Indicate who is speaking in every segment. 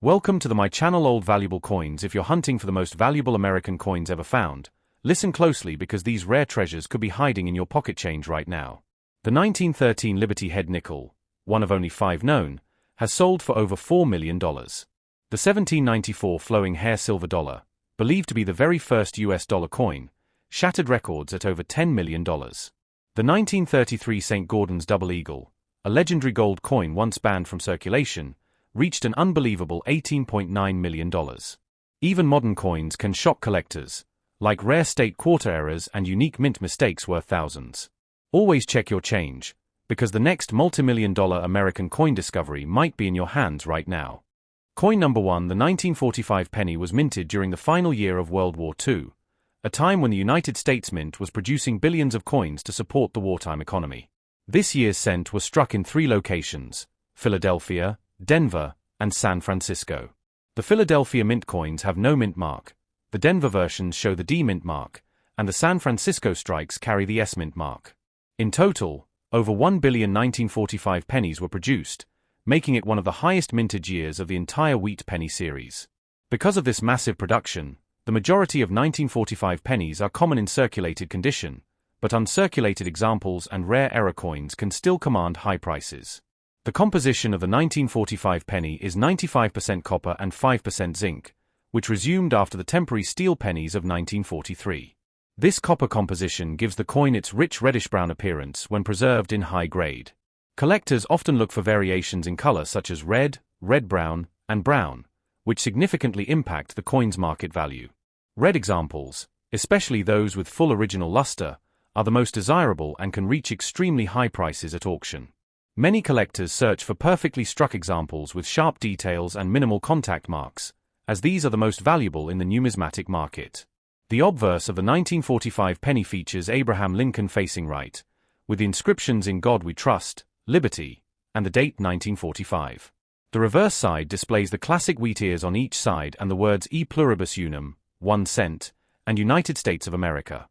Speaker 1: Welcome to my channel Old Valuable Coins. If you're hunting for the most valuable American coins ever found, listen closely because these rare treasures could be hiding in your pocket change right now. The 1913 Liberty Head nickel, one of only 5 known, has sold for over $4 million. The 1794 flowing hair silver dollar, believed to be the very first US dollar coin, shattered records at over $10 million. The 1933 St. Gordon's Double Eagle, a legendary gold coin once banned from circulation, reached an unbelievable $18.9 million. Even modern coins can shock collectors, like rare state quarter errors and unique mint mistakes worth thousands. Always check your change, because the next multi-million-dollar American coin discovery might be in your hands right now. Coin number 1. The 1945 penny was minted during the final year of World War II, a time when the United States Mint was producing billions of coins to support the wartime economy. This year's cent was struck in 3 locations: Philadelphia, Denver, and San Francisco. The Philadelphia mint coins have no mint mark, the Denver versions show the D mint mark, and the San Francisco strikes carry the S mint mark. In total, over 1 billion 1945 pennies were produced, making it one of the highest mintage years of the entire Wheat Penny series. Because of this massive production, the majority of 1945 pennies are common in circulated condition, but uncirculated examples and rare error coins can still command high prices. The composition of the 1945 penny is 95% copper and 5% zinc, which resumed after the temporary steel pennies of 1943. This copper composition gives the coin its rich reddish-brown appearance when preserved in high grade. Collectors often look for variations in color such as red, red-brown, and brown, which significantly impact the coin's market value. Red examples, especially those with full original luster, are the most desirable and can reach extremely high prices at auction. Many collectors search for perfectly struck examples with sharp details and minimal contact marks, as these are the most valuable in the numismatic market. The obverse of the 1945 penny features Abraham Lincoln facing right, with the inscriptions "In God We Trust," "Liberty," and the date 1945. The reverse side displays the classic wheat ears on each side and the words "E pluribus unum," 1 cent, and United States of America.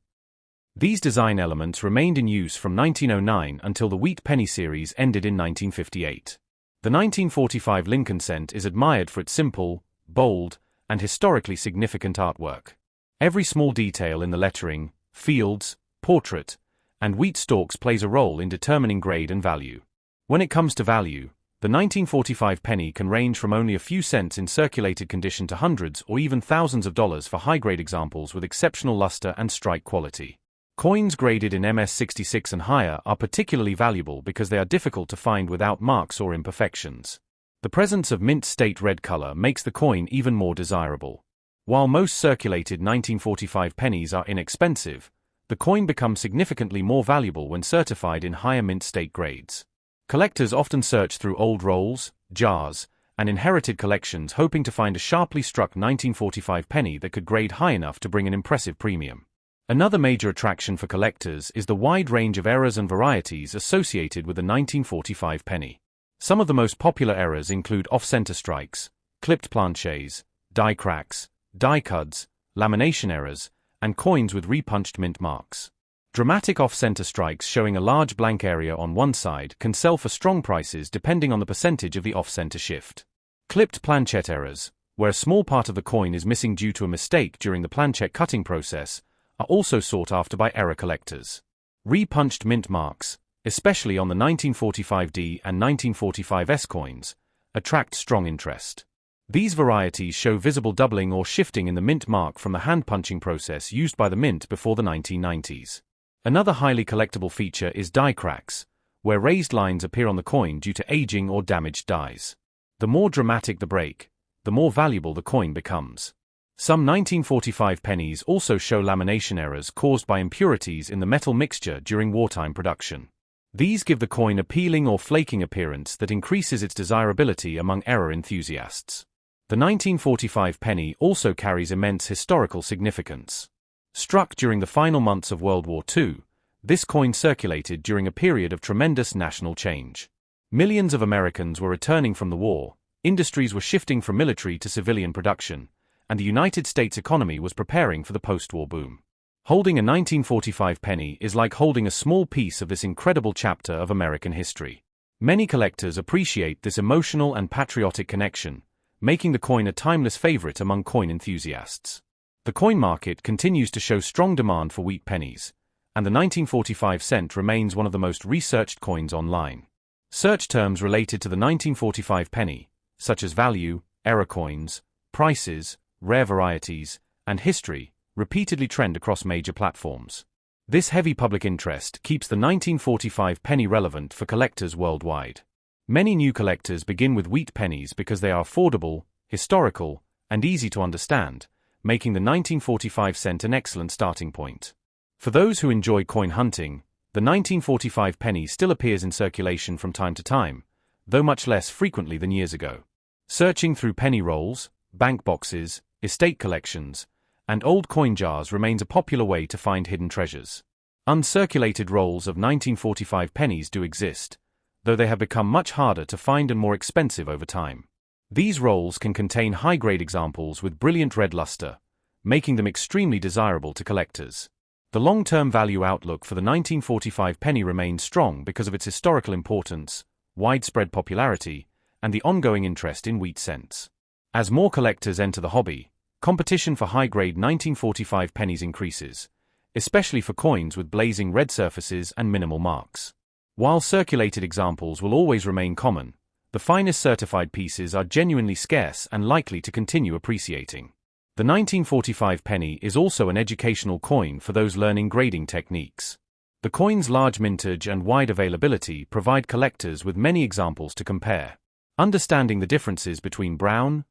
Speaker 1: These design elements remained in use from 1909 until the Wheat Penny series ended in 1958. The 1945 Lincoln cent is admired for its simple, bold, and historically significant artwork. Every small detail in the lettering, fields, portrait, and wheat stalks plays a role in determining grade and value. When it comes to value, the 1945 penny can range from only a few cents in circulated condition to hundreds or even thousands of dollars for high-grade examples with exceptional luster and strike quality. Coins graded in MS66 and higher are particularly valuable because they are difficult to find without marks or imperfections. The presence of mint state red color makes the coin even more desirable. While most circulated 1945 pennies are inexpensive, the coin becomes significantly more valuable when certified in higher mint state grades. Collectors often search through old rolls, jars, and inherited collections hoping to find a sharply struck 1945 penny that could grade high enough to bring an impressive premium. Another major attraction for collectors is the wide range of errors and varieties associated with the 1945 penny. Some of the most popular errors include off-center strikes, clipped planchets, die cracks, die cuts, lamination errors, and coins with repunched mint marks. Dramatic off-center strikes showing a large blank area on one side can sell for strong prices depending on the percentage of the off-center shift. Clipped planchet errors, where a small part of the coin is missing due to a mistake during the planchet cutting process, are also sought after by error collectors. Repunched mint marks, especially on the 1945D and 1945S coins, attract strong interest. These varieties show visible doubling or shifting in the mint mark from the hand-punching process used by the mint before the 1990s. Another highly collectible feature is die cracks, where raised lines appear on the coin due to aging or damaged dies. The more dramatic the break, the more valuable the coin becomes. Some 1945 pennies also show lamination errors caused by impurities in the metal mixture during wartime production. These give the coin a peeling or flaking appearance that increases its desirability among error enthusiasts. The 1945 penny also carries immense historical significance. Struck during the final months of World War II, this coin circulated during a period of tremendous national change. Millions of Americans were returning from the war, industries were shifting from military to civilian production, and the United States economy was preparing for the post-war boom. Holding a 1945 penny is like holding a small piece of this incredible chapter of American history. Many collectors appreciate this emotional and patriotic connection, making the coin a timeless favorite among coin enthusiasts. The coin market continues to show strong demand for wheat pennies, and the 1945 cent remains one of the most researched coins online. Search terms related to the 1945 penny, such as value, error coins, prices, rare varieties, and history, repeatedly trend across major platforms. This heavy public interest keeps the 1945 penny relevant for collectors worldwide. Many new collectors begin with wheat pennies because they are affordable, historical, and easy to understand, making the 1945 cent an excellent starting point. For those who enjoy coin hunting, the 1945 penny still appears in circulation from time to time, though much less frequently than years ago. Searching through penny rolls, bank boxes, estate collections, and old coin jars remains a popular way to find hidden treasures. Uncirculated rolls of 1945 pennies do exist, though they have become much harder to find and more expensive over time. These rolls can contain high-grade examples with brilliant red luster, making them extremely desirable to collectors. The long-term value outlook for the 1945 penny remains strong because of its historical importance, widespread popularity, and the ongoing interest in wheat cents. As more collectors enter the hobby, competition for high-grade 1945 pennies increases, especially for coins with blazing red surfaces and minimal marks. While circulated examples will always remain common, the finest certified pieces are genuinely scarce and likely to continue appreciating. The 1945 penny is also an educational coin for those learning grading techniques. The coin's large mintage and wide availability provide collectors with many examples to compare. Understanding the differences between brown,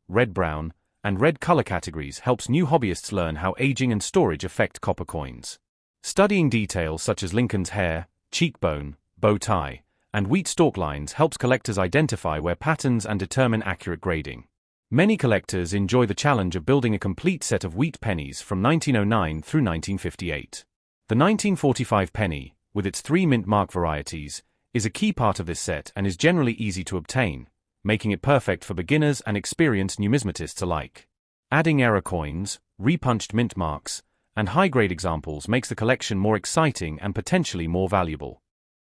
Speaker 1: and red color categories helps new hobbyists learn how aging and storage affect copper coins. Studying details such as Lincoln's hair, cheekbone, bow tie, and wheat stalk lines helps collectors identify where patterns and determine accurate grading. Many collectors enjoy the challenge of building a complete set of wheat pennies from 1909 through 1958. The 1945 penny, with its 3 mint mark varieties, is a key part of this set and is generally easy to obtain, making it perfect for beginners and experienced numismatists alike. Adding error coins, repunched mint marks, and high-grade examples makes the collection more exciting and potentially more valuable.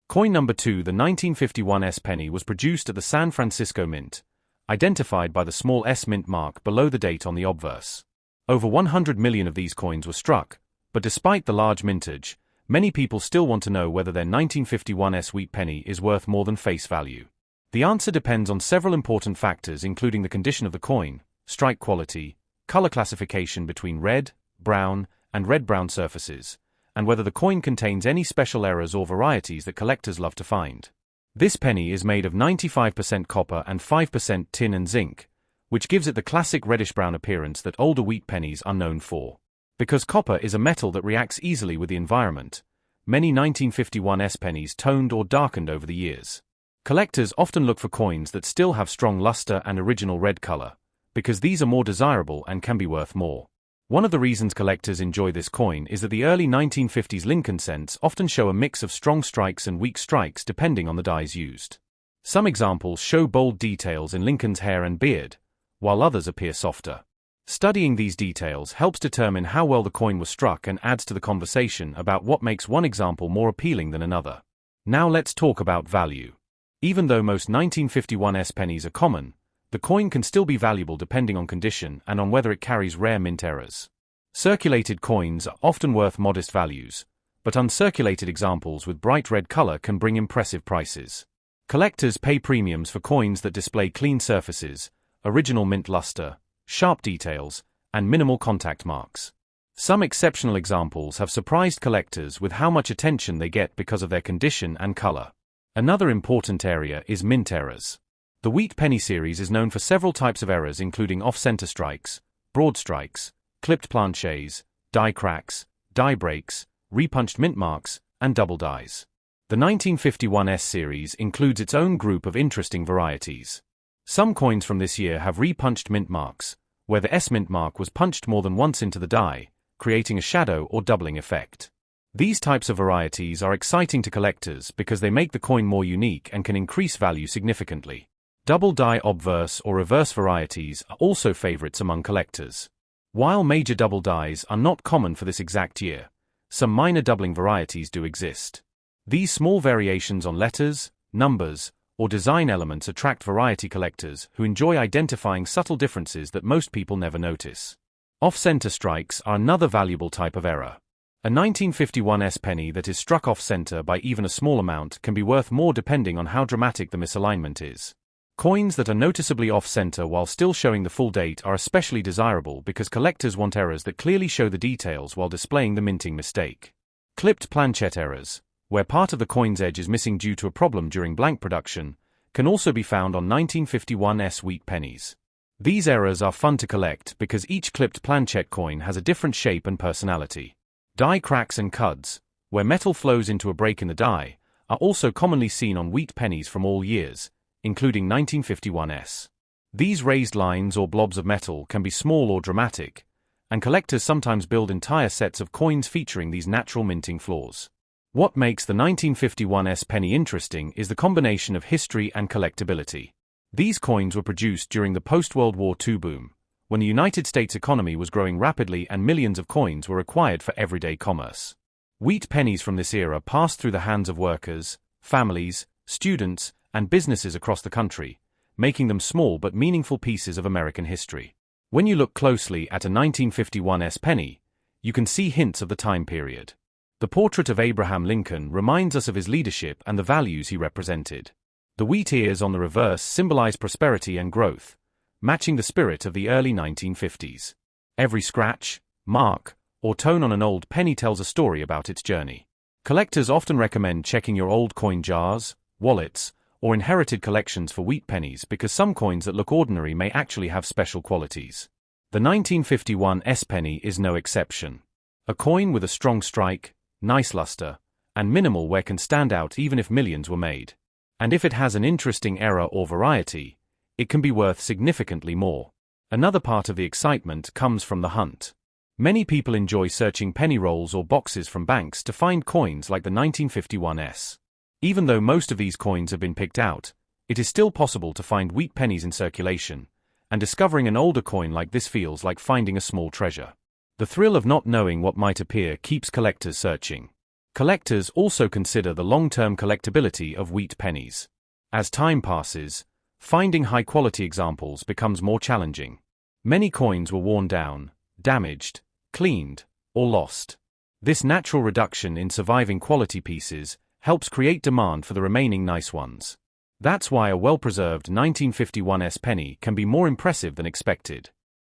Speaker 1: Coin number 2, the 1951 S penny, was produced at the San Francisco Mint, identified by the small S mint mark below the date on the obverse. Over 100 million of these coins were struck, but despite the large mintage, many people still want to know whether their 1951 S wheat penny is worth more than face value. The answer depends on several important factors, including the condition of the coin, strike quality, color classification between red, brown, and red-brown surfaces, and whether the coin contains any special errors or varieties that collectors love to find. This penny is made of 95% copper and 5% tin and zinc, which gives it the classic reddish-brown appearance that older wheat pennies are known for. Because copper is a metal that reacts easily with the environment, many 1951 S pennies toned or darkened over the years. Collectors often look for coins that still have strong luster and original red color, because these are more desirable and can be worth more. One of the reasons collectors enjoy this coin is that the early 1950s Lincoln cents often show a mix of strong strikes and weak strikes depending on the dies used. Some examples show bold details in Lincoln's hair and beard, while others appear softer. Studying these details helps determine how well the coin was struck and adds to the conversation about what makes one example more appealing than another. Now let's talk about value. Even though most 1951 S pennies are common, the coin can still be valuable depending on condition and on whether it carries rare mint errors. Circulated coins are often worth modest values, but uncirculated examples with bright red color can bring impressive prices. Collectors pay premiums for coins that display clean surfaces, original mint luster, sharp details, and minimal contact marks. Some exceptional examples have surprised collectors with how much attention they get because of their condition and color. Another important area is mint errors. The Wheat Penny series is known for several types of errors, including off-center strikes, broad strikes, clipped planchets, die cracks, die breaks, repunched mint marks, and double dies. The 1951 S series includes its own group of interesting varieties. Some coins from this year have repunched mint marks, where the S mint mark was punched more than once into the die, creating a shadow or doubling effect. These types of varieties are exciting to collectors because they make the coin more unique and can increase value significantly. Double die obverse or reverse varieties are also favorites among collectors. While major double dies are not common for this exact year, some minor doubling varieties do exist. These small variations on letters, numbers, or design elements attract variety collectors who enjoy identifying subtle differences that most people never notice. Off-center strikes are another valuable type of error. A 1951 S-penny that is struck off-center by even a small amount can be worth more depending on how dramatic the misalignment is. Coins that are noticeably off-center while still showing the full date are especially desirable because collectors want errors that clearly show the details while displaying the minting mistake. Clipped planchet errors, where part of the coin's edge is missing due to a problem during blank production, can also be found on 1951 S wheat pennies. These errors are fun to collect because each clipped planchet coin has a different shape and personality. Die cracks and cuds, where metal flows into a break in the die, are also commonly seen on wheat pennies from all years, including 1951s. These raised lines or blobs of metal can be small or dramatic, and collectors sometimes build entire sets of coins featuring these natural minting flaws. What makes the 1951 S-penny interesting is the combination of history and collectability. These coins were produced during the post-World War II boom, when the United States economy was growing rapidly and millions of coins were required for everyday commerce. Wheat pennies from this era passed through the hands of workers, families, students, and businesses across the country, making them small but meaningful pieces of American history. When you look closely at a 1951 S-penny, you can see hints of the time period. The portrait of Abraham Lincoln reminds us of his leadership and the values he represented. The wheat ears on the reverse symbolize prosperity and growth, matching the spirit of the early 1950s. Every scratch, mark, or tone on an old penny tells a story about its journey. Collectors often recommend checking your old coin jars, wallets, or inherited collections for wheat pennies because some coins that look ordinary may actually have special qualities. The 1951 S-penny is no exception. A coin with a strong strike, nice luster, and minimal wear can stand out even if millions were made. And if it has an interesting error or variety, it can be worth significantly more. Another part of the excitement comes from the hunt. Many people enjoy searching penny rolls or boxes from banks to find coins like the 1951 S. Even though most of these coins have been picked out, it is still possible to find wheat pennies in circulation, and discovering an older coin like this feels like finding a small treasure. The thrill of not knowing what might appear keeps collectors searching. Collectors also consider the long-term collectability of wheat pennies. As time passes, finding high-quality examples becomes more challenging. Many coins were worn down, damaged, cleaned, or lost. This natural reduction in surviving quality pieces helps create demand for the remaining nice ones. That's why a well-preserved 1951 S-penny can be more impressive than expected.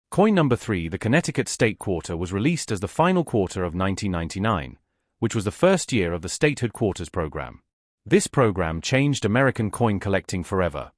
Speaker 1: Coin number 3, the Connecticut State Quarter, was released as the final quarter of 1999, which was the first year of the Statehood Quarters program. This program changed American coin collecting forever,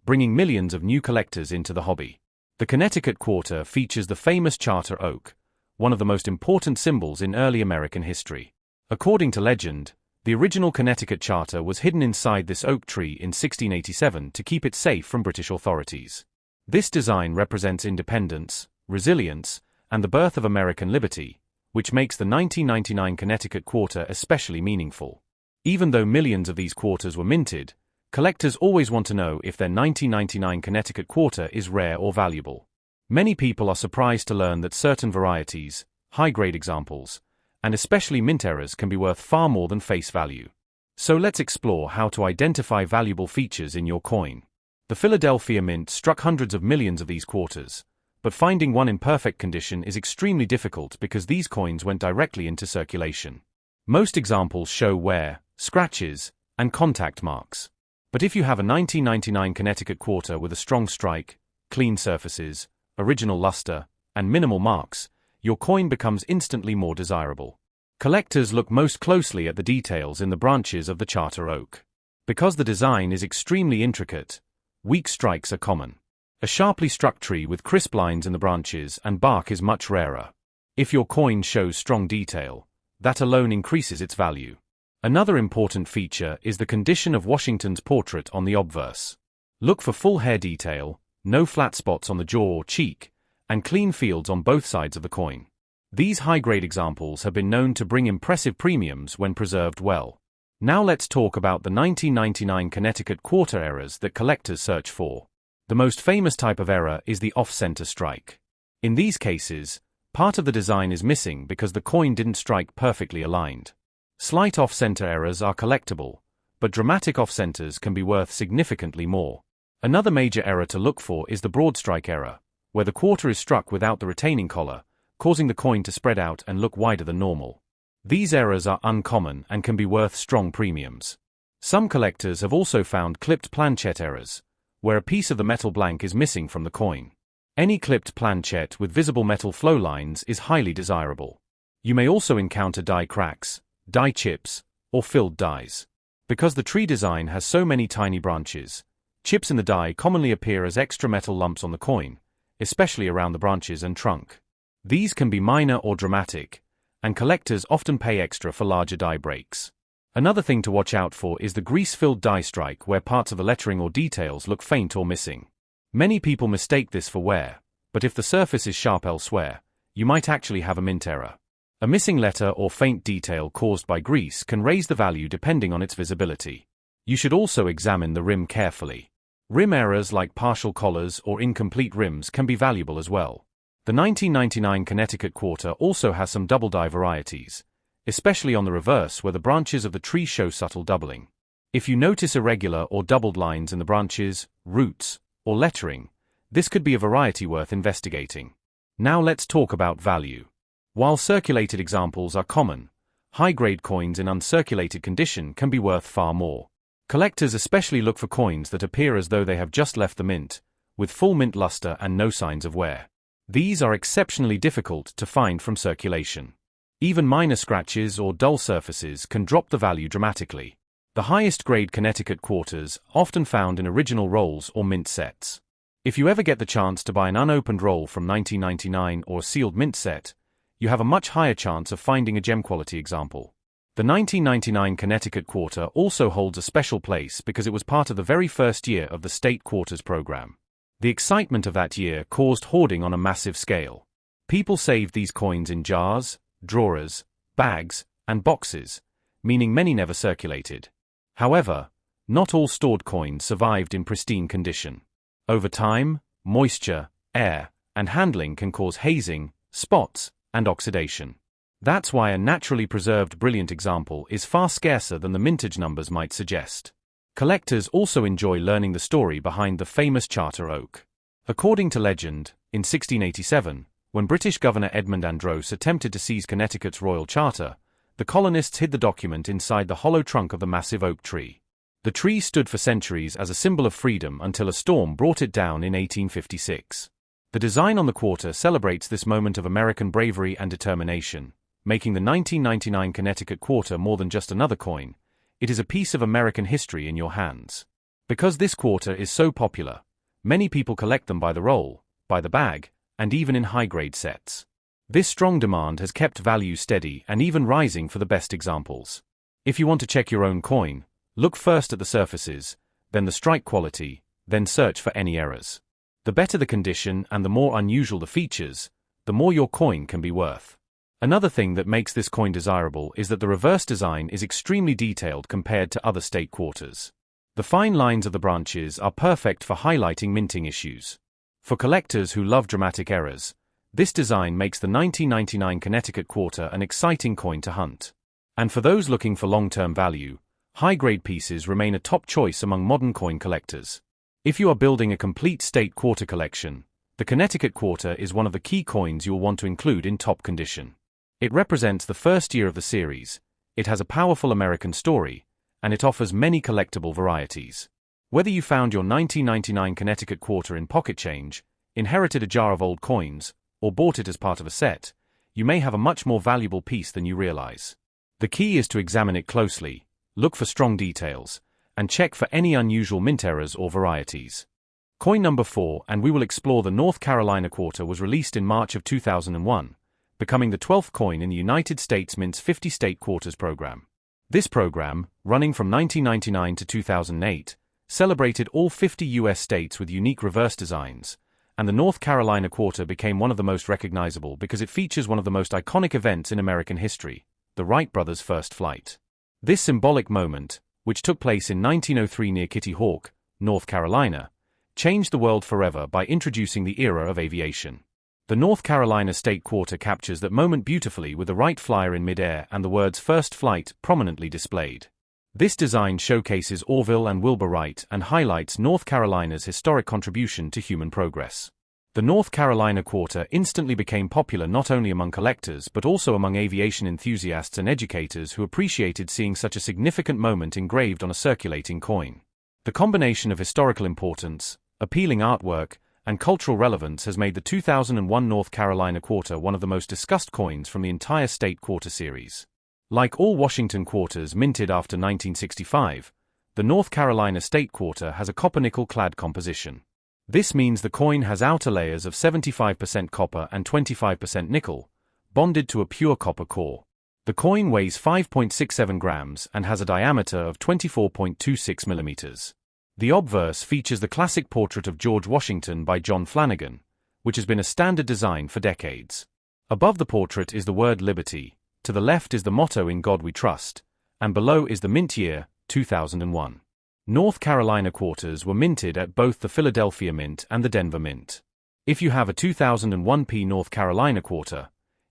Speaker 1: bringing millions of new collectors into the hobby. The Connecticut Quarter features the famous charter oak, one of the most important symbols in early American history. According to legend, the original Connecticut charter was hidden inside this oak tree in 1687 to keep it safe from British authorities. This design represents independence, resilience, and the birth of American liberty, which makes the 1999 Connecticut Quarter especially meaningful. Even though millions of these quarters were minted, collectors always want to know if their 1999 Connecticut Quarter is rare or valuable. Many people are surprised to learn that certain varieties, high-grade examples, and especially mint errors can be worth far more than face value. So let's explore how to identify valuable features in your coin. The Philadelphia Mint struck hundreds of millions of these quarters, but finding one in perfect condition is extremely difficult because these coins went directly into circulation. Most examples show wear, scratches, and contact marks. But if you have a 1999 Connecticut Quarter with a strong strike, clean surfaces, original luster, and minimal marks, your coin becomes instantly more desirable. Collectors look most closely at the details in the branches of the charter oak. Because the design is extremely intricate, weak strikes are common. A sharply struck tree with crisp lines in the branches and bark is much rarer. If your coin shows strong detail, that alone increases its value. Another important feature is the condition of Washington's portrait on the obverse. Look for full hair detail, no flat spots on the jaw or cheek, and clean fields on both sides of the coin. These high-grade examples have been known to bring impressive premiums when preserved well. Now let's talk about the 1999 Connecticut Quarter errors that collectors search for. The most famous type of error is the off-center strike. In these cases, part of the design is missing because the coin didn't strike perfectly aligned. Slight off-center errors are collectible, but dramatic off-centers can be worth significantly more. Another major error to look for is the broad strike error, where the quarter is struck without the retaining collar, causing the coin to spread out and look wider than normal. These errors are uncommon and can be worth strong premiums. Some collectors have also found clipped planchet errors, where a piece of the metal blank is missing from the coin. Any clipped planchet with visible metal flow lines is highly desirable. You may also encounter die cracks, die chips, or filled dies. Because the tree design has so many tiny branches, chips in the die commonly appear as extra metal lumps on the coin, especially around the branches and trunk. These can be minor or dramatic, and collectors often pay extra for larger die breaks. Another thing to watch out for is the grease-filled die strike, where parts of the lettering or details look faint or missing. Many people mistake this for wear, but if the surface is sharp elsewhere, you might actually have a mint error. A missing letter or faint detail caused by grease can raise the value depending on its visibility. You should also examine the rim carefully. Rim errors like partial collars or incomplete rims can be valuable as well. The 1999 Connecticut quarter also has some double die varieties, especially on the reverse where the branches of the tree show subtle doubling. If you notice irregular or doubled lines in the branches, roots, or lettering, this could be a variety worth investigating. Now let's talk about value. While circulated examples are common, high-grade coins in uncirculated condition can be worth far more. Collectors especially look for coins that appear as though they have just left the mint, with full mint luster and no signs of wear. These are exceptionally difficult to find from circulation. Even minor scratches or dull surfaces can drop the value dramatically. The highest-grade Connecticut quarters often found in original rolls or mint sets. If you ever get the chance to buy an unopened roll from 1999 or a sealed mint set, you have a much higher chance of finding a gem-quality example. The 1999 Connecticut quarter also holds a special place because it was part of the very first year of the state quarters program. The excitement of that year caused hoarding on a massive scale. People saved these coins in jars, drawers, bags, and boxes, meaning many never circulated. However, not all stored coins survived in pristine condition. Over time, moisture, air, and handling can cause hazing, spots, and oxidation. That's why a naturally preserved brilliant example is far scarcer than the mintage numbers might suggest. Collectors also enjoy learning the story behind the famous Charter Oak. According to legend, in 1687, when British Governor Edmund Andros attempted to seize Connecticut's royal charter, the colonists hid the document inside the hollow trunk of the massive oak tree. The tree stood for centuries as a symbol of freedom until a storm brought it down in 1856. The design on the quarter celebrates this moment of American bravery and determination, making the 1999 Connecticut quarter more than just another coin. It is a piece of American history in your hands. Because this quarter is so popular, many people collect them by the roll, by the bag, and even in high-grade sets. This strong demand has kept value steady and even rising for the best examples. If you want to check your own coin, look first at the surfaces, then the strike quality, then search for any errors. The better the condition and the more unusual the features, the more your coin can be worth. Another thing that makes this coin desirable is that the reverse design is extremely detailed compared to other state quarters. The fine lines of the branches are perfect for highlighting minting issues. For collectors who love dramatic errors, this design makes the 1999 Connecticut quarter an exciting coin to hunt. And for those looking for long-term value, high-grade pieces remain a top choice among modern coin collectors. If you are building a complete state quarter collection, the Connecticut quarter is one of the key coins you'll want to include in top condition. It represents the first year of the series, it has a powerful American story, and it offers many collectible varieties. Whether you found your 1999 Connecticut quarter in pocket change, inherited a jar of old coins, or bought it as part of a set, you may have a much more valuable piece than you realize. The key is to examine it closely, look for strong details, and check for any unusual mint errors or varieties. Coin number 4, and we will explore the North Carolina quarter, was released in March of 2001, becoming the 12th coin in the United States Mint's 50 State Quarters program. This program, running from 1999 to 2008, celebrated all 50 U.S. states with unique reverse designs, and the North Carolina quarter became one of the most recognizable because it features one of the most iconic events in American history, the Wright brothers' first flight. This symbolic moment, which took place in 1903 near Kitty Hawk, North Carolina, changed the world forever by introducing the era of aviation. The North Carolina State Quarter captures that moment beautifully with the Wright Flyer in midair and the words "First Flight" prominently displayed. This design showcases Orville and Wilbur Wright and highlights North Carolina's historic contribution to human progress. The North Carolina quarter instantly became popular not only among collectors but also among aviation enthusiasts and educators who appreciated seeing such a significant moment engraved on a circulating coin. The combination of historical importance, appealing artwork, and cultural relevance has made the 2001 North Carolina quarter one of the most discussed coins from the entire state quarter series. Like all Washington quarters minted after 1965, the North Carolina state quarter has a copper-nickel-clad composition. This means the coin has outer layers of 75% copper and 25% nickel, bonded to a pure copper core. The coin weighs 5.67 grams and has a diameter of 24.26 millimeters. The obverse features the classic portrait of George Washington by John Flanagan, which has been a standard design for decades. Above the portrait is the word Liberty, to the left is the motto In God We Trust, and below is the mint year, 2001. North Carolina quarters were minted at both the Philadelphia Mint and the Denver Mint. If you have a 2001 P North Carolina quarter,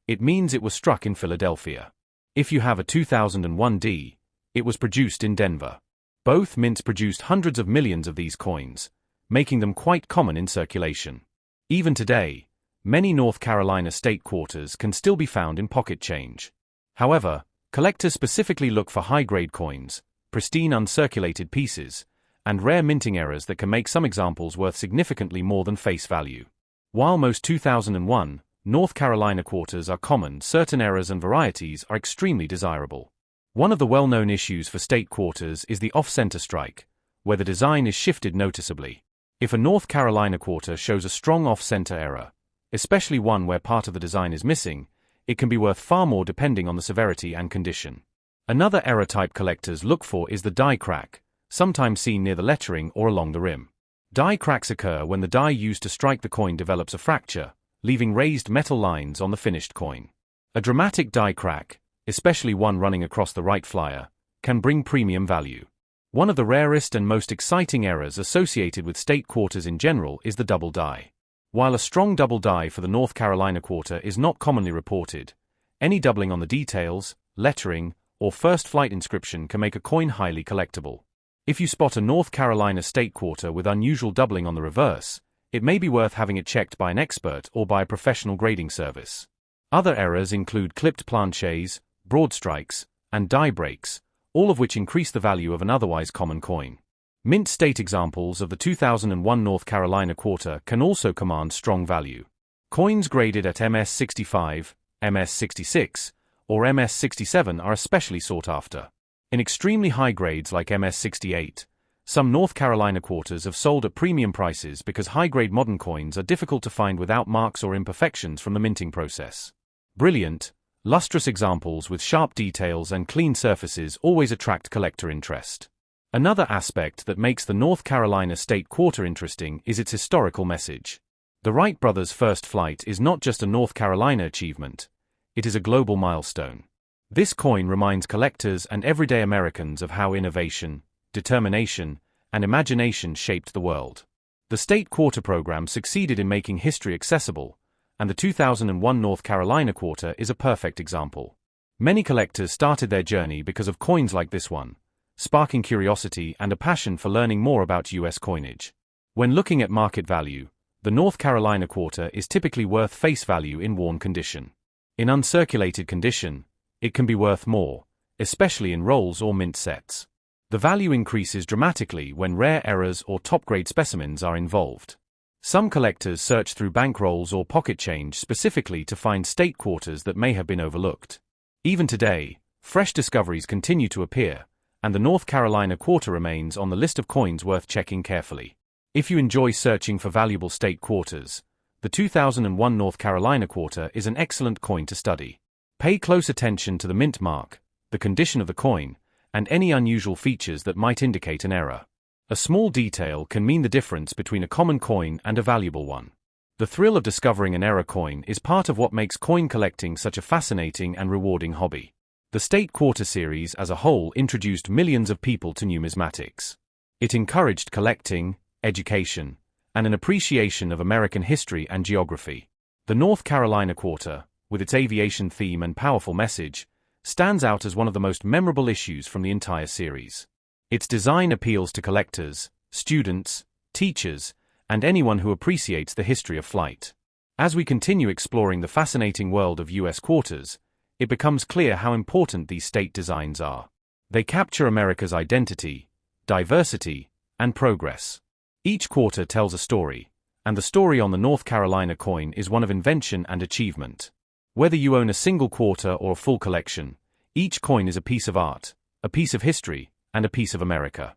Speaker 1: it means it was struck in Philadelphia. If you have a 2001 D, it was produced in Denver. Both mints produced hundreds of millions of these coins, making them quite common in circulation. Even today, many North Carolina state quarters can still be found in pocket change. However, collectors specifically look for high-grade coins, pristine uncirculated pieces, and rare minting errors that can make some examples worth significantly more than face value. While most 2001 North Carolina quarters are common, certain errors and varieties are extremely desirable. One of the well-known issues for state quarters is the off-center strike, where the design is shifted noticeably. If a North Carolina quarter shows a strong off-center error, especially one where part of the design is missing, it can be worth far more depending on the severity and condition. Another error type collectors look for is the die crack, sometimes seen near the lettering or along the rim. Die cracks occur when the die used to strike the coin develops a fracture, leaving raised metal lines on the finished coin. A dramatic die crack, especially one running across the right flyer, can bring premium value. One of the rarest and most exciting errors associated with state quarters in general is the double die. While a strong double die for the North Carolina quarter is not commonly reported, any doubling on the details, lettering, or first flight inscription can make a coin highly collectible. If you spot a North Carolina state quarter with unusual doubling on the reverse, it may be worth having it checked by an expert or by a professional grading service. Other errors include clipped planchets, broad strikes, and die breaks, all of which increase the value of an otherwise common coin. Mint state examples of the 2001 North Carolina quarter can also command strong value. Coins graded at MS-65, MS-66, or MS-67 are especially sought after. In extremely high grades like MS-68, some North Carolina quarters have sold at premium prices because high-grade modern coins are difficult to find without marks or imperfections from the minting process. Brilliant, lustrous examples with sharp details and clean surfaces always attract collector interest. Another aspect that makes the North Carolina state quarter interesting is its historical message. The Wright brothers' first flight is not just a North Carolina achievement, it is a global milestone. This coin reminds collectors and everyday Americans of how innovation, determination, and imagination shaped the world. The state quarter program succeeded in making history accessible, and the 2001 North Carolina quarter is a perfect example. Many collectors started their journey because of coins like this one, sparking curiosity and a passion for learning more about U.S. coinage. When looking at market value, the North Carolina quarter is typically worth face value in worn condition. In uncirculated condition, it can be worth more, especially in rolls or mint sets. The value increases dramatically when rare errors or top-grade specimens are involved. Some collectors search through bankrolls or pocket change specifically to find state quarters that may have been overlooked. Even today, fresh discoveries continue to appear, and the North Carolina quarter remains on the list of coins worth checking carefully. If you enjoy searching for valuable state quarters, the 2001 North Carolina quarter is an excellent coin to study. Pay close attention to the mint mark, the condition of the coin, and any unusual features that might indicate an error. A small detail can mean the difference between a common coin and a valuable one. The thrill of discovering an error coin is part of what makes coin collecting such a fascinating and rewarding hobby. The state quarter series as a whole introduced millions of people to numismatics. It encouraged collecting, education, and an appreciation of American history and geography. The North Carolina quarter, with its aviation theme and powerful message, stands out as one of the most memorable issues from the entire series. Its design appeals to collectors, students, teachers, and anyone who appreciates the history of flight. As we continue exploring the fascinating world of U.S. quarters, it becomes clear how important these state designs are. They capture America's identity, diversity, and progress. Each quarter tells a story, and the story on the North Carolina coin is one of invention and achievement. Whether you own a single quarter or a full collection, each coin is a piece of art, a piece of history, and a piece of America.